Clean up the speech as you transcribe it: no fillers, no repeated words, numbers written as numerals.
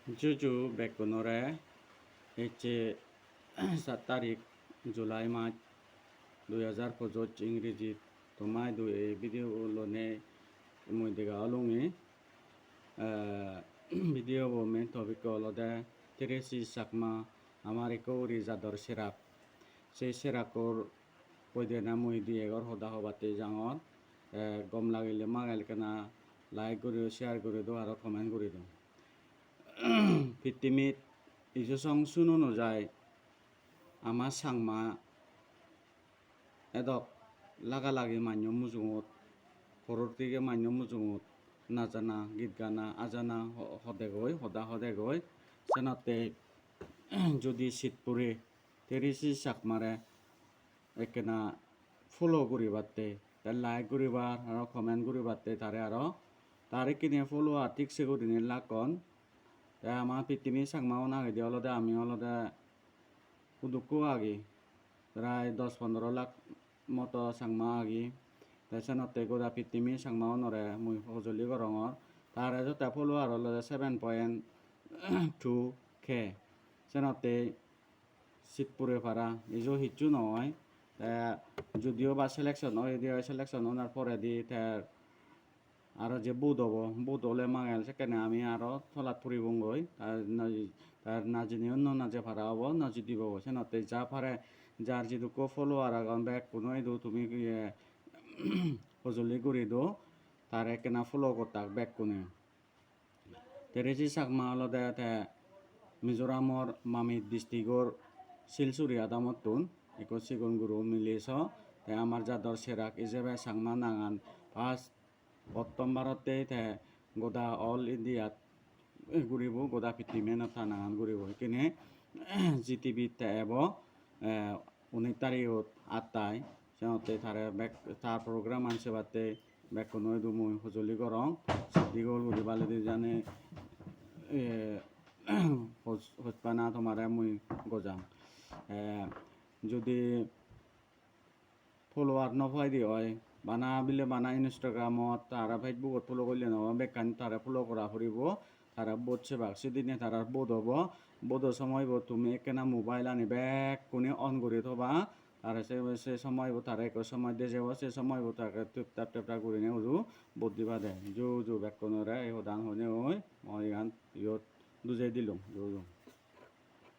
Juju Bekonore Eche 7 তারিখ জুলাই মাস 2025 ইংরেজি তোমায় দু এই ভিডিও লনে মধ্যে আলুঙে ভিডিও মে টপিক অলদে তেরেসি সাকমা আমার একৌরি জাদর সেরাক সেই সেরাকর পয়দে না মুই দিয়ে এগর হদা হবাতে জাঙর গম লাগিলে মাগাইল কেনা লাইক করে শেয়ার করে দো আর কমেন্ট করে দো পিটিমিট ইজসং শুনো যায় আমার সাংমা এদক লাগা লাগি মান্য মুজুঙত খরর থেকে মান্য মুজুঙত নাজানা গীত গানা আজানা হদে গই হদা হদে গই সেনাতে যদি শীতপুরে তেরিশি সাকমারে একেনা ফলো করি বাতে তার লাইক করিবার আর কমেন্ট করি বাতে তারে আর তারে কিনে ফলো আর ঠিকসে করি লাকন আমার পৃথিবী সাংমাও না গেদি অলদে আমি অলদে উদুকু আগি প্রায় 10-15 লাখ মতো সাংমা আগি তাইসানতে গোদা পৃথিবী সাংমাও নরে মুই হজলি গরঙর তারে যতে ফলো আর অলদে 7.2K সেনতে শীতপুরে পারা ইজো হিচু নয় যদিও বা সিলেকশন হয় দিয়ে সিলেকশন হওয়ার পরে দি তার আরো যে বুধ হবো বুধ হলে মাঙাল সেখানে আমি আরো থলাত ফুরিবঙ্গই তার নাজিনি অন্য নাজে ভাড়া হবো নাজি দিব সেনতে যা পারে যার যেটুকু ফলো আর আগাম ব্যাগ কোনো দো তুমি সজলি করে দো তার একেনা ফলো করতাক ব্যাগ কোনে তেরেজি সাকমা আলাদা মিজোরামর মামি ডিস্ট্রিক্টর শিলচুরি আদামতুন একো সিগুন গুরু মিলিয়েছ আমার জাদর সেরাক ইজেবে সাংমা নাঙান ফার্স্ট প্রথম ভারতে গোদা অল ইন্ডিয়াত ঘুরিব গোদা পৃথিবী নাঙান ঘুরিব কিনে জিটিভি এব 19 তারিখত 8টায় সিহঁতে তার প্রোগ্রাম আনছে বাতে বেক কোনো দুমুই সজলি গরং দিগল ঘুরি বালি জানে হসপানা তোমারে মুই গজাম যদি ফলোয়ার নফাই দি হয় বানা বিলে বানা ইনস্টাগ্রামত তারা ফেসবুকত ফলো করলে নব বেকান তারা ফলো করা ফুরিব তারা বোধ সেবাক সেদিনে তারা বোধ হব বোধ সময় তুমি একেনা মোবাইল আনি ব্যাগ কোনে অন করে থবা তারা সে সময় তারা এক সময় দিয়ে যাব সে সময় তাকে টুপটাপ টেপটা করে নে উজু বোধ দিবা দে জো জো ব্যাগ কোনরে এই দান হনে ওই মই গান ইয়ত দুজাই দিলুম জো জো